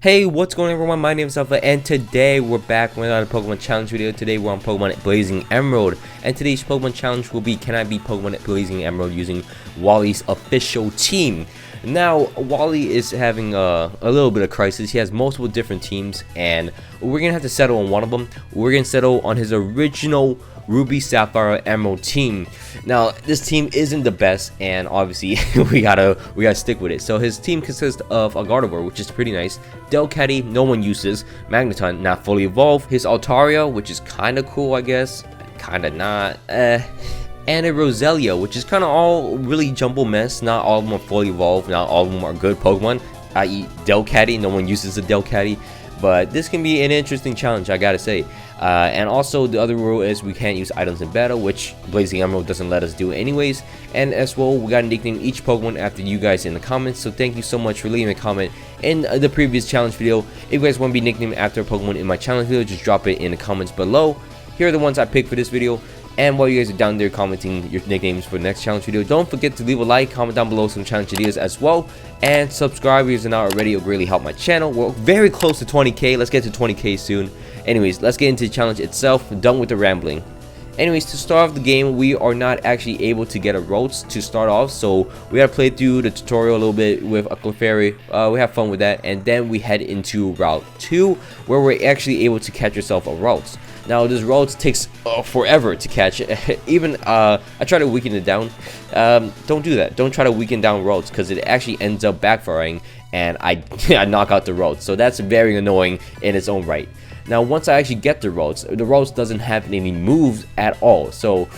Hey, what's going on everyone? My name is Alpha and today we're back with another Pokemon challenge video. Today we're on Pokemon Blazing Emerald and today's Pokemon challenge will be, can I be Pokemon Blazing Emerald using Wally's official team? Now, Wally is having a little bit of crisis. He has multiple different teams and we're going to have to settle on one of them. We're going to settle on his original Ruby, Sapphire, Emerald team. Now, this team isn't the best, and obviously we gotta stick with it. So his team consists of a Gardevoir, which is pretty nice, Delcatty, no one uses, Magneton, not fully evolved, his Altaria, which is kind of cool, I guess, kind of not, and a Roselia, which is kind of all really jumble mess. Not all of them are fully evolved, not all of them are good Pokemon, i.e. Delcatty, no one uses the Delcatty. But this can be an interesting challenge, I gotta say. And also the other rule is we can't use items in battle, which Blazing Emerald doesn't let us do anyways. And as well, we gotta nickname each Pokemon after you guys in the comments. So thank you so much for leaving a comment in the previous challenge video. If you guys want to be nicknamed after a Pokemon in my challenge video, just drop it in the comments below. Here are the ones I picked for this video. And while you guys are down there commenting your nicknames for the next challenge video, don't forget to leave a like, comment down below some challenge ideas as well, and subscribe if you're not already. It'll really help my channel. We're very close to 20k. Let's get to 20k soon. Anyways, let's get into the challenge itself. I'm done with the rambling. Anyways, to start off the game, we are not actually able to get a Routes to start off, so we gotta play through the tutorial a little bit with a Clefairy. We have fun with that, and then we head into Route 2, where we're actually able to catch yourself a Routes. Now, this Routes takes forever to catch. Even I try to weaken it down. Don't do that. Don't try to weaken down Routes because it actually ends up backfiring, and I knock out the Routes. So that's very annoying in its own right. Now, once I actually get the Routes doesn't have any moves at all. So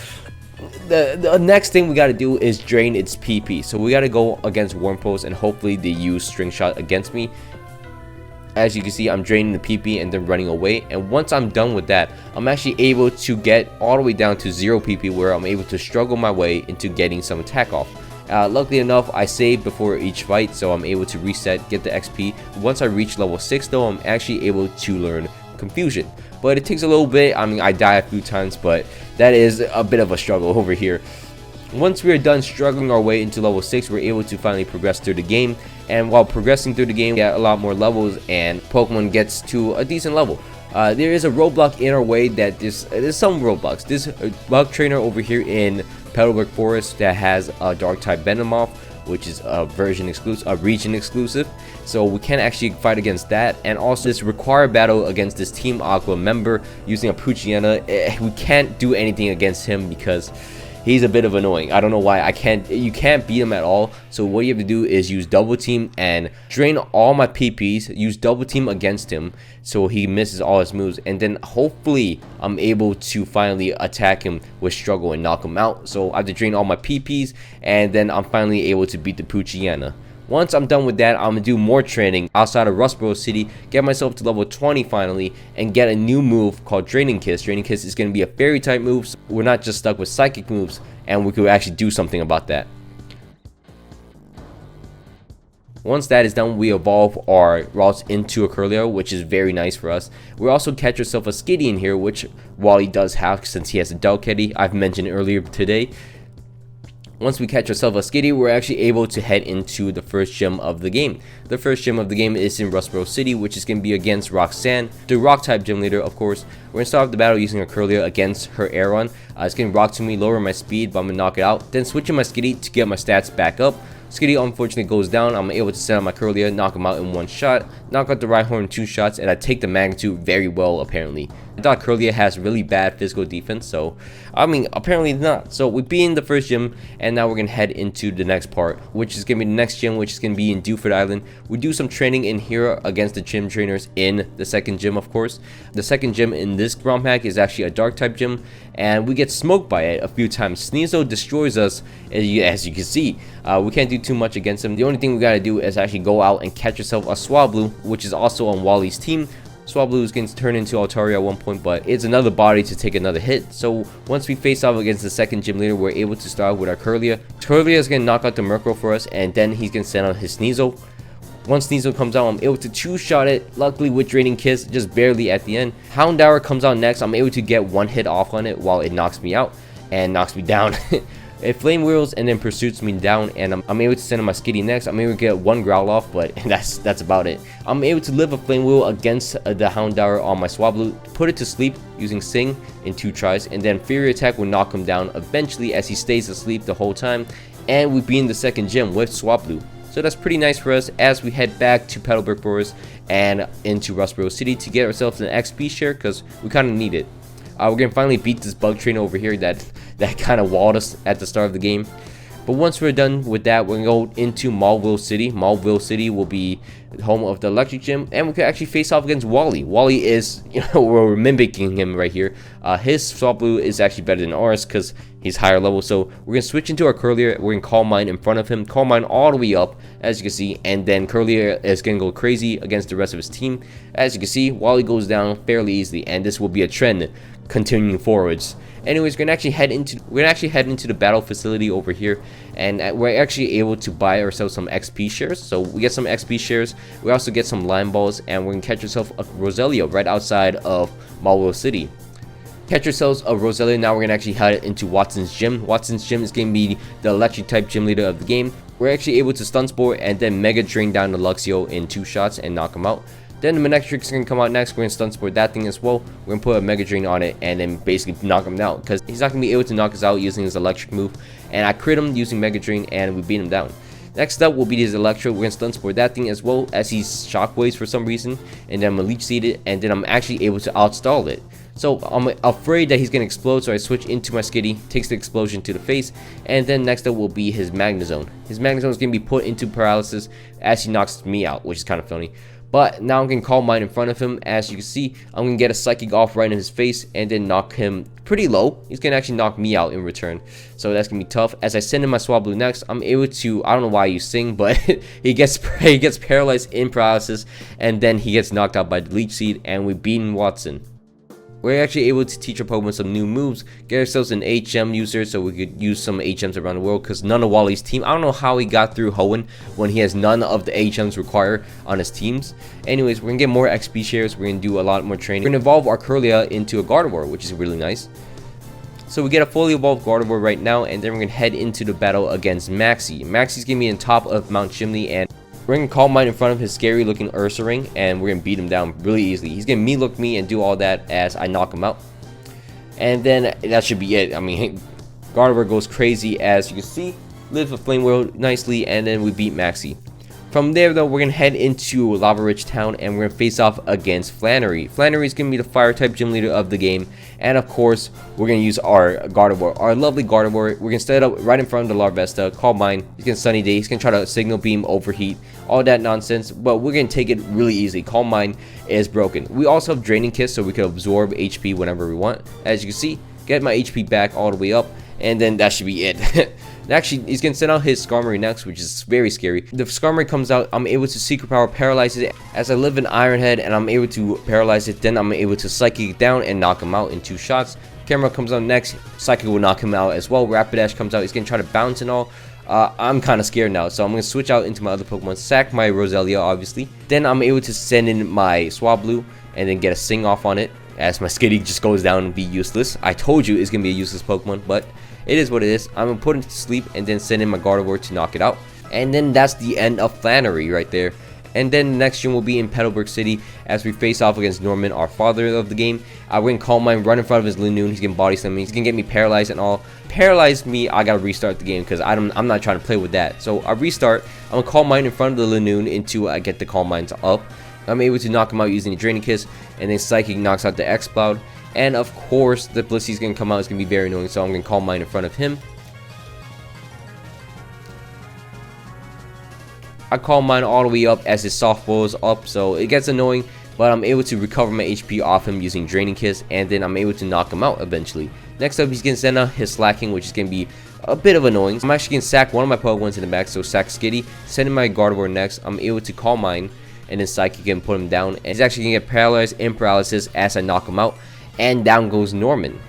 the next thing we got to do is drain its PP. So we got to go against Wurmples and hopefully they use String Shot against me. As you can see, I'm draining the PP and then running away, and once I'm done with that, I'm actually able to get all the way down to 0 PP, where I'm able to struggle my way into getting some attack off. Luckily enough, I saved before each fight, so I'm able to reset, get the XP. Once I reach level 6 though, I'm actually able to learn Confusion, but it takes a little bit. I mean, I die a few times, but that is a bit of a struggle over here. Once we are done struggling our way into level 6, we're able to finally progress through the game, and while progressing through the game, we get a lot more levels and Pokemon gets to a decent level. There is a roadblock in our way that there's some roadblocks. This bug trainer over here in Petalburg Forest that has a dark type Venomoth, which is a region exclusive, so we can't actually fight against that. And also this required battle against this Team Aqua member using a Poochyena, we can't do anything against him because he's a bit of annoying. I don't know why you can't beat him at all. So what you have to do is use double team and drain all my PPs, use double team against him so he misses all his moves, and then hopefully I'm able to finally attack him with struggle and knock him out. So I have to drain all my PPs and then I'm finally able to beat the Poochyena. Once I'm done with that, I'm gonna do more training outside of Rustboro City, get myself to level 20 finally, and get a new move called Draining Kiss. Draining Kiss is gonna be a fairy type move, so we're not just stuck with psychic moves, and we could actually do something about that. Once that is done, we evolve our Routes into a Curlier, which is very nice for us. We also catch ourselves a Skitty in here, which Wally does have since he has a Delcatty, I've mentioned earlier today. Once we catch ourselves a Skitty, we're actually able to head into the first gym of the game. The first gym of the game is in Rustboro City, which is going to be against Roxanne, the rock type gym leader, of course. We're going to start off the battle using a Curlier against her Aeron. It's going to rock to me, lower my speed, but I'm going to knock it out. Then switching my Skitty to get my stats back up. Skitty unfortunately goes down. I'm able to send out my Curlier, knock him out in one shot, knock out the Rhyhorn in 2 shots, and I take the magnitude very well apparently. I thought Curlier has really bad physical defense, so I mean apparently not. So we beat in the first gym, and now we're gonna head into the next part, which is gonna be the next gym, which is gonna be in Dewford Island. We do some training in here against the gym trainers in the second gym, of course. The second gym in this romhack is actually a dark type gym, and we get smoked by it a few times. Sneasel destroys us, as you can see. We can't do too much against him. The only thing we gotta do is actually go out and catch yourself a Swablu, which is also on Wally's team. Swablu is going to turn into Altaria at one point, but it's another body to take another hit. So once we face off against the second gym leader, we're able to start with our Curlier. Curlier is going to knock out the Murkrow for us, and then he's going to send out his Sneasel. Once Sneasel comes out, I'm able to 2-shot it, luckily with Draining Kiss, just barely at the end. Houndour comes out next. I'm able to get one hit off on it while it knocks me out and knocks me down. It flame wheels and then pursues me down, and I'm able to send in my skitty next. I'm able to get one growl off, but that's about it. I'm able to live a flame wheel against the Houndour on my Swablu, put it to sleep using Sing in 2 tries, and then Fury Attack will knock him down eventually as he stays asleep the whole time, and we beat in the second gym with Swablu. So that's pretty nice for us as we head back to Petalburg Forest and into Rustboro City to get ourselves an XP share because we kind of need it. We're gonna finally beat this bug train over here that kind of walled us at the start of the game. But once we're done with that, we're gonna go into Mallville City. Mallville City will be the home of the electric gym, and we could actually face off against Wally. Wally is, we're mimicking him right here. His Swablu is actually better than ours because he's higher level. So we're gonna switch into our Curlier. We're gonna Calm Mind in front of him, Calm Mind all the way up, as you can see, and then Curlier is gonna go crazy against the rest of his team. As you can see, Wally goes down fairly easily, and this will be a trend continuing forwards. Anyways, we're gonna actually head into the battle facility over here, and we're actually able to buy ourselves some XP shares. So we get some XP shares. We also get some lime balls, and we're gonna catch ourselves a Roselia right outside of Mallville City. Catch ourselves a Roselia. Now we're gonna actually head into Watson's gym. Watson's gym is gonna be the electric type gym leader of the game. We're actually able to stun spore and then mega drain down the Luxio in 2 shots and knock him out. Then the Manectrix is going to come out next. We're going to stun sport that thing as well. We're going to put a Mega Drain on it and then basically knock him down, because he's not going to be able to knock us out using his electric move. And I crit him using Mega Drain and we beat him down. Next up will be his Electro. We're going to stun sport that thing as well as he's shockwaves for some reason. And then I'm going to leech seed it, and then I'm actually able to outstall it. So I'm afraid that he's going to explode, so I switch into my skitty, takes the explosion to the face, and then next up will be his Magnezone. His Magnezone is going to be put into paralysis as he knocks me out, which is kind of funny. But now I'm going to Calm Mind in front of him. As you can see, I'm going to get a Psychic off right in his face and then knock him pretty low. He's going to actually knock me out in return. So that's going to be tough. As I send in my Swablu next, I'm able to, I don't know why you sing, but he gets paralyzed in paralysis, and then he gets knocked out by the Leech Seed, and we beat Watson. We're actually able to teach our Pokemon some new moves, get ourselves an HM user so we could use some HMs around the world, because none of Wally's team, I don't know how he got through Hoenn when he has none of the HMs required on his teams. Anyways, we're going to get more XP shares, we're going to do a lot more training. We're going to evolve our Curlia into a Gardevoir, which is really nice. So we get a fully evolved Gardevoir right now, and then we're going to head into the battle against Maxie. Maxie's going to be on top of Mount Chimney, and we're going to Calm Mind in front of his scary looking Ursaring, and we're going to beat him down really easily. He's going to me-look me and do all that as I knock him out. And then that should be it. I mean, Gardevoir goes crazy, as you can see. Lives a Flame Wheel nicely, and then we beat Maxie. From there, though, we're going to head into Lava Ridge Town, and we're going to face off against Flannery. Flannery is going to be the Fire-type gym leader of the game. And, of course, we're going to use our Gardevoir, our lovely Gardevoir. We're going to set it up right in front of the Larvesta, Calm Mind. He's going to Sunny Day. He's going to try to Signal Beam, Overheat, all that nonsense. But we're going to take it really easy. Calm Mind is broken. We also have Draining Kiss, so we can absorb HP whenever we want. As you can see, get my HP back all the way up, and then that should be it. Actually, he's going to send out his Skarmory next, which is very scary. The Skarmory comes out, I'm able to Secret Power paralyze it as I live in Iron Head, and I'm able to paralyze it. Then I'm able to Psychic it down and knock him out in 2 shots. Camera comes out next, Psychic will knock him out as well. Rapidash comes out, he's going to try to bounce and all. I'm kind of scared now, so I'm going to switch out into my other Pokemon, sack my Roselia, obviously. Then I'm able to send in my Swablu and then get a Sing off on it, as my Skitty just goes down and be useless. I told you it's going to be a useless Pokemon, but it is what it is. I'm going to put it to sleep and then send in my Gardevoir to knock it out. And then that's the end of Flannery right there. And then the next gym will be in Petalburg City as we face off against Norman, our father of the game. We're going to Calm Mind, run in front of his Linoon. He's going to Body Slam me. He's going to get me paralyzed and all. Paralyze me, I got to restart the game because I'm not trying to play with that. So I restart. I'm going to Calm Mind in front of the Linoon until I get the Calm Minds up. I'm able to knock him out using a Draining Kiss, and then Psychic knocks out the X-Cloud. And of course, the Blissey's going to come out. It's going to be very annoying, so I'm going to Calm Mind in front of him. I Calm Mind all the way up as his softball is up, so it gets annoying, but I'm able to recover my HP off him using Draining Kiss, and then I'm able to knock him out eventually. Next up, he's going to send out his Slacking, which is going to be a bit of annoying. I'm actually going to sack one of my Pokemons in the back, so sack Skitty, send in my Gardevoir next. I'm able to Calm Mind, and then Psychic can put him down, and he's actually going to get paralyzed in paralysis as I knock him out, and down goes Norman.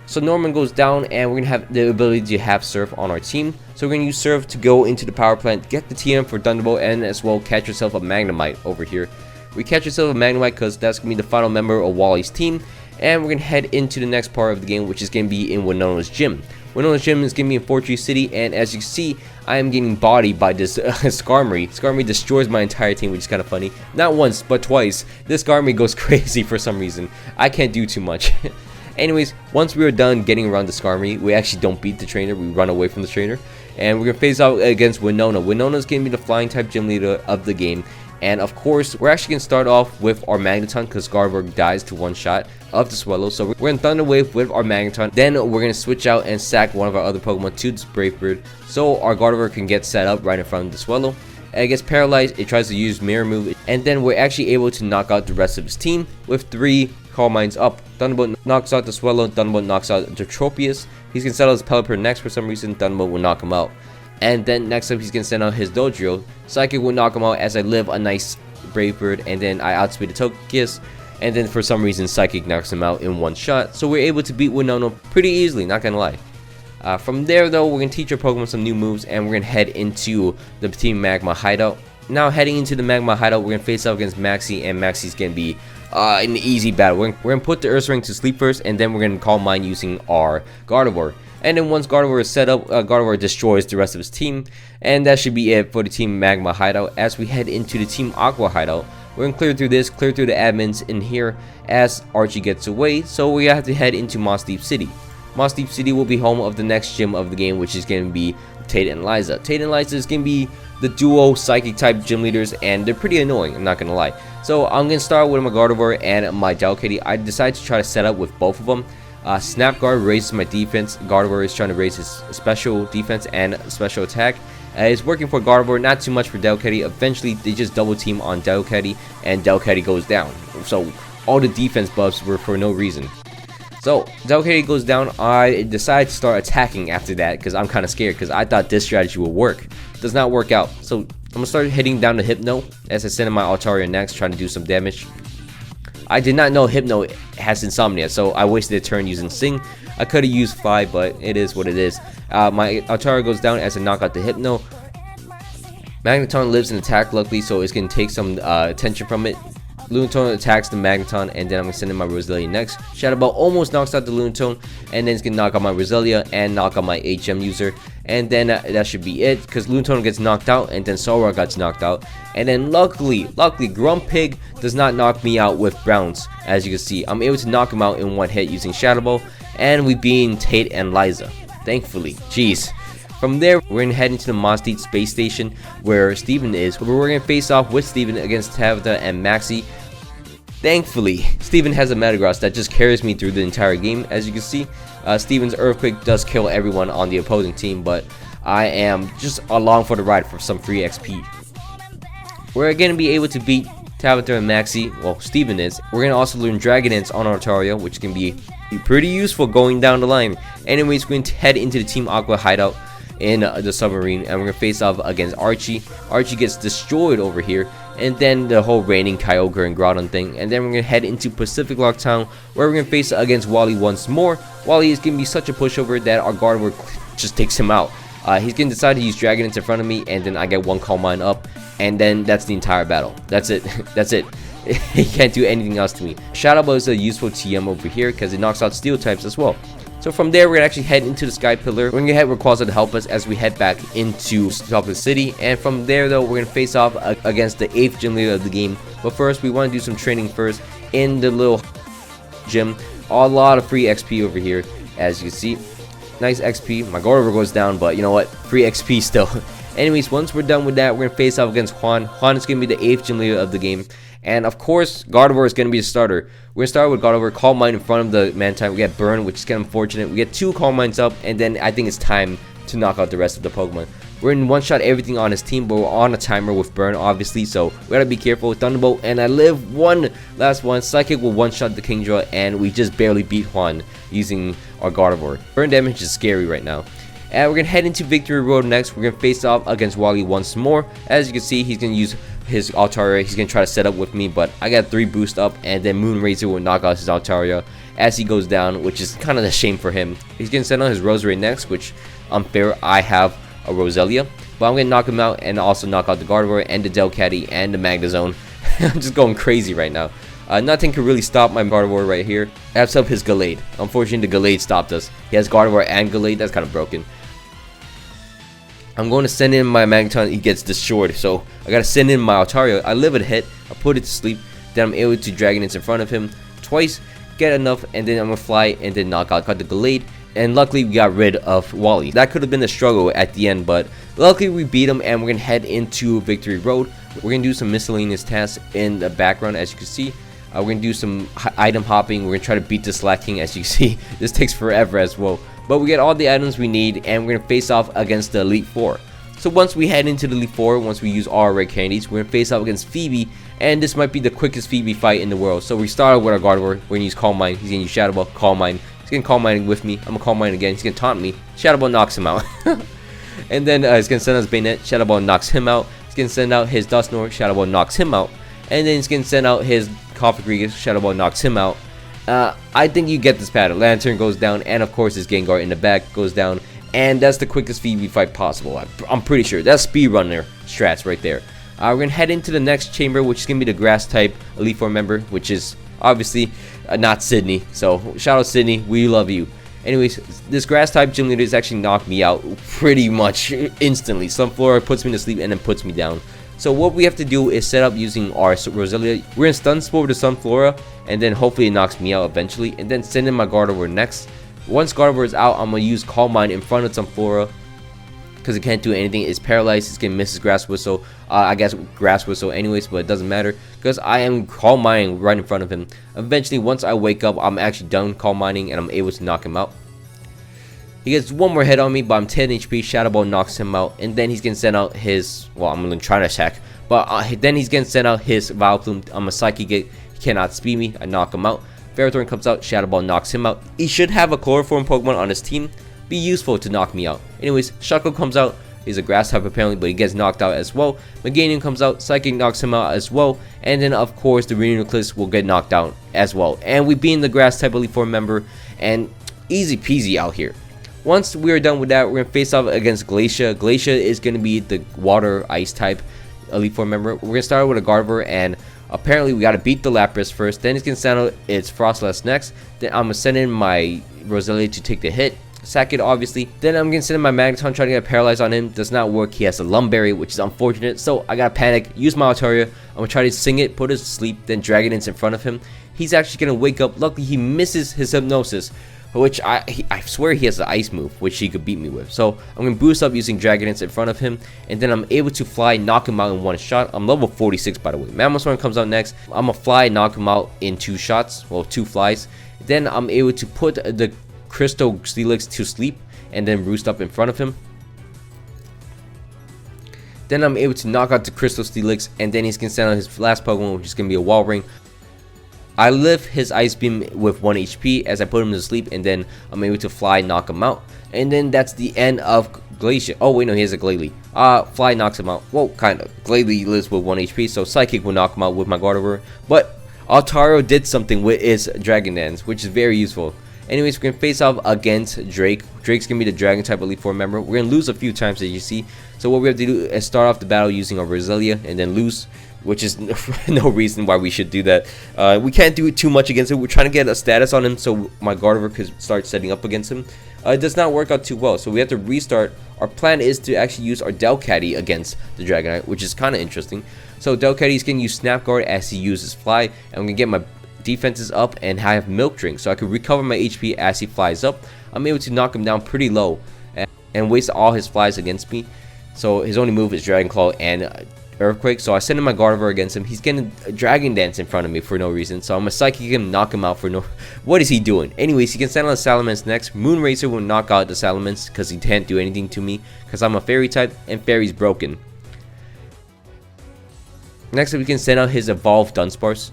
So Norman goes down, and we're going to have the ability to have Surf on our team. So we're going to use Surf to go into the power plant, get the TM for Thunderbolt, and as well catch yourself a Magnemite over here. We catch yourself a Magnemite because that's going to be the final member of Wally's team. And we're gonna head into the next part of the game, which is gonna be in Winona's gym. Winona's gym is gonna be in Fortress City, and as you can see, I am getting bodied by this Skarmory. Skarmory destroys my entire team, which is kind of funny. Not once, but twice. This Skarmory goes crazy for some reason. I can't do too much. Anyways, once we are done getting around the Skarmory, we actually don't beat the trainer, we run away from the trainer. And we're gonna face out against Winona. Winona's gonna be the flying type gym leader of the game. And of course, we're actually gonna start off with our Magneton because Gardevoir dies to one shot of the Swellow. So we're gonna Thunder Wave with our Magneton. Then we're gonna switch out and sack one of our other Pokemon to this Brave Bird, so our Gardevoir can get set up right in front of the Swellow. And it gets paralyzed, it tries to use Mirror Move, and then we're actually able to knock out the rest of his team with 3 Calm Minds up. Thunderbolt knocks out the Swellow, Thunderbolt knocks out the Tropius. He's gonna settle his Pelipper next for some reason, Thunderbolt will knock him out. And then next up he's gonna send out his Dodrio. Psychic will knock him out as I live a nice Brave Bird, and then I outspeed the Togekiss, and then for some reason Psychic knocks him out in one shot. So we're able to beat Winona pretty easily, not gonna lie. From there though, we're gonna teach our Pokemon some new moves, and we're gonna head into the Team Magma hideout. Now heading into the Magma hideout, we're gonna face off against Maxie, and Maxie's gonna be an easy battle. We're gonna put the Ursaring to sleep first, and then we're gonna Calm Mind using our Gardevoir. And then once Gardevoir is set up, Gardevoir destroys the rest of his team. And that should be it for the Team Magma hideout. As we head into the Team Aqua hideout, we're going to clear through this, clear through the admins in here as Archie gets away. So we have to head into Moss Deep City. Moss Deep City will be home of the next gym of the game, which is going to be Tate and Liza. Tate and Liza is going to be the duo psychic type gym leaders, and they're pretty annoying, I'm not going to lie. So I'm going to start with my Gardevoir and my Delcatty. I decided to try to set up with both of them. Snap Guard raises my defense. Gardevoir is trying to raise his special defense and special attack. It's working for Gardevoir, not too much for Delcatty. Eventually, they just double team on Delcatty, and Delcatty goes down. So all the defense buffs were for no reason. So Delcatty goes down. I decide to start attacking after that because I'm kind of scared because I thought this strategy would work. It does not work out. So I'm gonna start hitting down the Hypno as I send in my Altaria next, trying to do some damage. I did not know Hypno has Insomnia, so I wasted a turn using Sing. I could have used 5, but it is what it is. My Altaria goes down as I knock out the Hypno. Magneton lives in attack, luckily, so it's going to take some attention from it. Lunatone attacks the Magneton, and then I'm going to send in my Roselia next. Shadow Ball almost knocks out the Lunatone, and then it's going to knock out my Roselia and knock out my HM user. And then that should be it, because Lunatone gets knocked out, and then Sora gets knocked out. And then luckily, Grumpig does not knock me out with Browns. As you can see, I'm able to knock him out in one hit using Shadow Ball, and we beat Tate and Liza. Thankfully, jeez. From there, we're going to head into the Moss Deep Space Station, where Steven is. We're going to face off with Steven against Tabitha and Maxie. Thankfully, Steven has a Metagross that just carries me through the entire game. As you can see, Steven's Earthquake does kill everyone on the opposing team, but I am just along for the ride for some free XP. We're going to be able to beat Tabitha and Maxie. Well, Steven is. We're going to also learn Dragon Dance on Altaria, which can be pretty useful going down the line. Anyways, we're going to head into the Team Aqua hideout in the submarine, and we're going to face off against Archie. Archie gets destroyed over here, and then the whole raining Kyogre and Groudon thing. And then we're going to head into Pacific Lock Town, where we're going to face against Wally once more. Wally is going to be such a pushover that our Gardevoir just takes him out. He's going to decide to use Dragon Dance in front of me, and then I get one Calm Mind up, and then that's the entire battle. That's it. That's it. He can't do anything else to me. Shadow Ball is a useful TM over here because it knocks out Steel types as well. So from there, we're going to actually head into the Sky Pillar. We're going to head Rayquaza to help us as we head back into Chocolate City. And from there, though, we're going to face off against the 8th gym leader of the game. But first, we want to do some training first in the little gym. A lot of free XP over here, as you can see. Nice XP. My Gardevoir goes down, but you know what? Free XP still. Anyways, once we're done with that, we're going to face off against Juan. Juan is going to be the 8th gym leader of the game. And of course, Gardevoir is going to be the starter. We're going to start with Gardevoir, Calm Mind in front of the Mantine. We get Burn, which is kind of unfortunate. We get 2 Calm Minds up, and then I think it's time to knock out the rest of the Pokemon. We're in one-shot everything on his team, but we're on a timer with Burn, obviously, so we gotta be careful. Thunderbolt, and I live one last one. Psychic will one-shot the Kingdra, and we just barely beat Juan using our Gardevoir. Burn damage is scary right now. And we're gonna head into Victory Road next. We're gonna face off against Wally once more. As you can see, he's gonna use his Altaria. He's gonna try to set up with me, but I got 3 boost up, and then Moonrazer will knock out his Altaria as he goes down, which is kind of a shame for him. He's gonna send on his Rosary next, which unfair. I have a Roselia, but I'm gonna knock him out and also knock out the Gardevoir and the Delcatty and the Magnezone. I'm just going crazy right now. Nothing can really stop my Gardevoir right here. Except his Gallade. Unfortunately, the Gallade stopped us. He has Gardevoir and Gallade. That's kind of broken. I'm going to send in my Magneton. He gets destroyed. So I got to send in my Altaria. I live it hit. I put it to sleep. Then I'm able to Dragon Dance in front of him twice. Get enough. And then I'm going to fly and then knock out the Gallade. And luckily we got rid of Wally. That could have been a struggle at the end, but luckily we beat him and we're going to head into Victory Road. We're going to do some miscellaneous tasks in the background, as you can see. We're going to do some item hopping. We're going to try to beat the Slack King, as you can see. This takes forever as well. But we get all the items we need and we're going to face off against the Elite Four. So once we head into the Elite Four, once we use all our red candies, we're going to face off against Phoebe. And this might be the quickest Phoebe fight in the world. So we started with our Gardevoir. We're going to use Calm Mind. He's going to use Shadow Ball, Calm Mind. He's gonna Calm Mind with me. I'm gonna Calm Mind again. He's gonna taunt me. Shadow Ball knocks him out. And then he's gonna send out his Bayonet. Shadow Ball knocks him out. He's gonna send out his Dusknoir. Shadow Ball knocks him out. And then he's gonna send out his Cofagrigus. Shadow Ball knocks him out. I think you get this pattern. Lantern goes down, and of course his Gengar in the back goes down. And that's the quickest Phoebe fight possible. I'm pretty sure. That's speedrunner strats right there. We're gonna head into the next chamber, which is gonna be the Grass type Elite Four member, which is obviously not Sydney. So shout out Sydney, we love you. Anyways, this Grass type gym leader has actually knocked me out pretty much instantly. Sunflora puts me to sleep and then puts me down. So what we have to do is set up using our Roselia. We're gonna stun spore the Sunflora and then hopefully it knocks me out eventually, and then send in my Gardevoir next. Once Gardevoir is out, I'm gonna use Calm Mind in front of Sunflora because it can't do anything. It's paralyzed. It's gonna miss his Grass Whistle. I guess Grass Whistle anyways, but it doesn't matter because I am Calm Minding right in front of him. Eventually, once I wake up, I'm actually done Calm Minding and I'm able to knock him out. He gets one more hit on me, but I'm 10 HP. Shadow Ball knocks him out, and then he's gonna send out his. Well, I'm gonna try to attack, but then he's gonna send out his Vileplume. I'm a Psychic It. He cannot speed me. I knock him out. Ferrothorn comes out. Shadow Ball knocks him out. He should have a Chloroform Pokemon on his team. Be useful to knock me out. Anyways, Shuckle comes out. He's a Grass type apparently, but he gets knocked out as well. Meganium comes out. Psychic knocks him out as well. And then of course the Rhinonucleus will get knocked out as well. And we beat the Grass type Elite Four member, and easy peasy out here. Once we are done with that, we're gonna face off against Glacia. Glacia is gonna be the Water Ice type Elite Four member. We're gonna start with a Gardevoir, and apparently we gotta beat the Lapras first. Then it's gonna send out its Frostlass next. Then I'm gonna send in my Roselia to take the hit. Sack it obviously. Then I'm gonna send in my Magneton, trying to get paralyzed on him. Does not work. He has a Lumberry, which is unfortunate. So I gotta panic. Use my Altaria. I'm gonna try to sing it, put it to sleep, then Dragon Dance in front of him. He's actually gonna wake up. Luckily he misses his Hypnosis, which I swear he has an Ice move, which he could beat me with. So I'm gonna boost up using Dragon Dance in front of him, and then I'm able to fly, knock him out in one shot. I'm level 46 by the way. Mamoswine comes out next. I'm gonna fly, knock him out in 2 shots. Well, 2 flies. Then I'm able to put the Crystal Steelix to sleep and then roost up in front of him. Then I'm able to knock out the Crystal Steelix, and then he's gonna send out his last Pokemon, which is gonna be a Walrein. I live his Ice Beam with 1 HP as I put him to sleep, and then I'm able to fly, knock him out. And then that's the end of Glacia. Oh wait, no, he has a Glalie. Fly knocks him out. Well, kind of. Glalie lives with 1 HP, so Psychic will knock him out with my Gardevoir. But Altaro did something with his Dragon Dance, which is very useful. Anyways, we're going to face off against Drake. Drake's going to be the Dragon type Elite Four member. We're going to lose a few times, as you see. So what we have to do is start off the battle using our Roselia and then lose, which is no reason why we should do that. We can't do it too much against him. We're trying to get a status on him so my Gardevoir could start setting up against him. It does not work out too well, so we have to restart. Our plan is to actually use our Delcatty against the Dragonite, which is kind of interesting. So Delcatty is going to use Snap Guard as he uses Fly, and I'm going to get my defenses up and have Milk Drink so I can recover my HP as he flies up. I'm able to knock him down pretty low and waste all his flies against me. So his only move is Dragon Claw and Earthquake. So I send in my Gardevoir against him. He's getting a Dragon Dance in front of me for no reason. So I'm gonna Psychic him, knock him out for no. What is he doing? Anyways, he can send out Salamence next. Moonracer will knock out the Salamence because he can't do anything to me because I'm a Fairy type and Fairy's broken. Next up, we can send out his Evolved Dunsparce.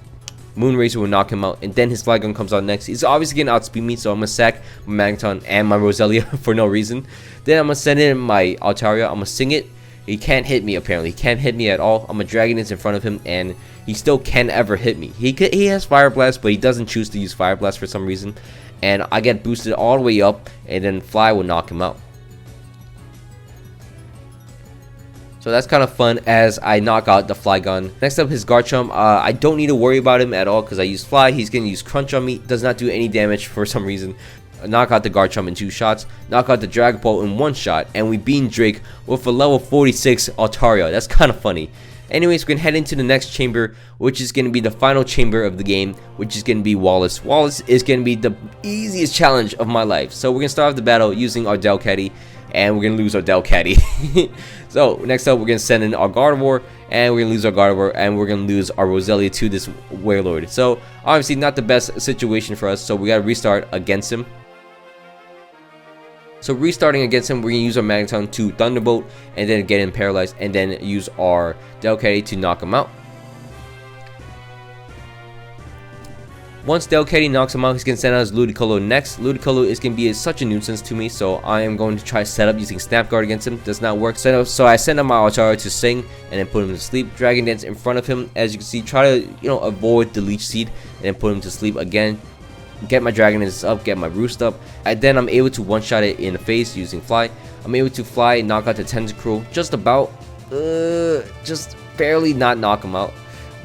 Moonracer will knock him out, and then his Flygon comes out next. He's obviously gonna outspeed me, so I'm gonna sack my Magneton and my Roselia for no reason. Then I'm gonna send in my Altaria. I'm gonna sing it. He can't hit me apparently. He can't hit me at all. I'm gonna Dragon Dance in front of him, and he still can ever hit me. He has Fire Blast, but he doesn't choose to use Fire Blast for some reason. And I get boosted all the way up, and then Fly will knock him out. So that's kind of fun as I knock out the fly gun. Next up, his Garchomp. I don't need to worry about him at all because I use fly. He's going to use crunch on me. Does not do any damage for some reason. Knock out the Garchomp in 2 shots. Knock out the Dragapult in 1 shot. And we beat Drake with a level 46 Altaria. That's kind of funny. Anyways, we're going to head into the next chamber, which is going to be the final chamber of the game, which is going to be Wallace. Wallace is going to be the easiest challenge of my life. So we're going to start off the battle using our Delcatty, and we're going to lose our Delcatty. So next up, we're going to send in our Gardevoir, and we're going to lose our Gardevoir, and we're going to lose our Roselia to this Wailord. So obviously not the best situation for us, so we got to restart against him. So restarting against him, we're going to use our Magneton to Thunderbolt and then get him paralyzed and then use our Delcatty to knock him out. Once Delcatty knocks him out, he's going to send out his Ludicolo next. Ludicolo is going to be such a nuisance to me, so I am going to try set up using Snap Guard against him. Does not work. So I send out my Altaria to Sing and then put him to sleep. Dragon Dance in front of him. As you can see, try to avoid the Leech Seed and then put him to sleep again. Get my Dragon Dance up, get my Roost up. And then I'm able to one-shot it in the face using Fly. I'm able to Fly, knock out the Tentacruel, just about, just barely not knock him out.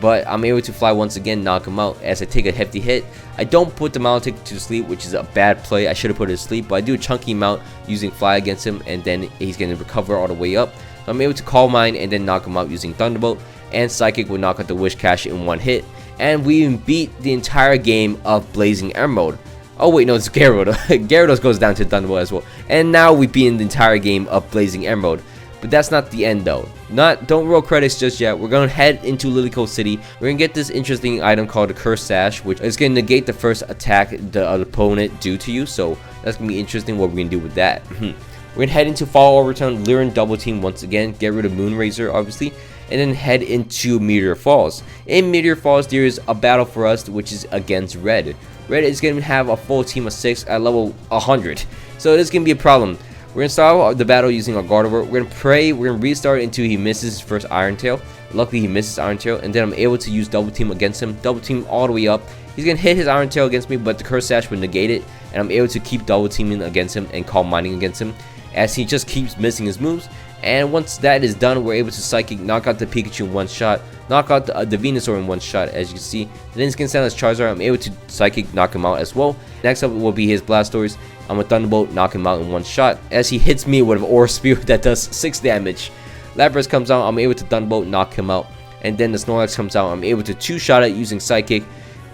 But I'm able to Fly once again, knock him out as I take a hefty hit. I don't put the Maledicte to sleep, which is a bad play. I should have put it to sleep, but I do chunky him out using Fly against him, and then he's going to recover all the way up. So I'm able to Calm Mind and then knock him out using Thunderbolt, and Psychic will knock out the Wish Cache in 1 hit. And we even beat the entire game of Blazing Emerald. Oh wait, no, it's Gyarados. Gyarados goes down to Thunderbolt as well. And now we've beaten the entire game of Blazing Emerald. But that's not the end though. Don't roll credits just yet. We're going to head into Lilyco City. We're going to get this interesting item called the Curse Sash, which is going to negate the first attack the opponent do to you. So that's going to be interesting what we're going to do with that. We're going to head into Fall Overturn, Lirin Double Team once again, get rid of Moonrazor obviously, and then head into Meteor Falls. In Meteor Falls, there is a battle for us, which is against Red. Red is going to have a full team of 6 at level 100. So this is going to be a problem. We're going to start the battle using our Gardevoir. We're going to pray, we're going to restart until he misses his first Iron Tail. Luckily, he misses Iron Tail, and then I'm able to use Double Team against him. Double Team all the way up. He's going to hit his Iron Tail against me, but the Curse Sash would negate it, and I'm able to keep Double Teaming against him and Calm Minding against him, as he just keeps missing his moves. And once that is done, we're able to Psychic, knock out the Pikachu in 1 shot, knock out the Venusaur in 1 shot, as you can see. Then he's going to send us Charizard. I'm able to Psychic, knock him out as well. Next up will be his Blastoise. I'm a Thunderbolt, knock him out in 1 shot, as he hits me with an Aura Spear that does 6 damage. Lapras comes out, I'm able to Thunderbolt, knock him out. And then the Snorlax comes out, I'm able to 2-shot it using Psychic.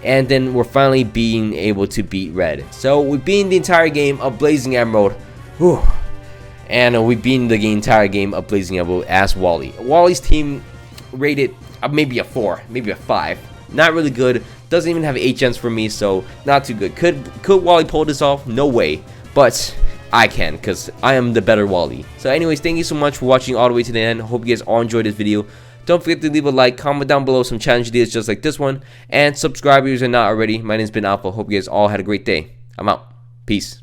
And then we're finally being able to beat Red. So we've beaten the entire game of Blazing Emerald. Whew. And we've beaten the entire game of Blazing Emerald as Wally. Wally's team rated maybe a 4, maybe a 5. Not really good. Doesn't even have HMs for me, so not too good. Could Wally pull this off? No way. But I can, because I am the better Wally. So anyways, thank you so much for watching all the way to the end. Hope you guys all enjoyed this video. Don't forget to leave a like, comment down below some challenge ideas just like this one, and subscribe if you're not already. My name's been Alpha. Hope you guys all had a great day. I'm out. Peace.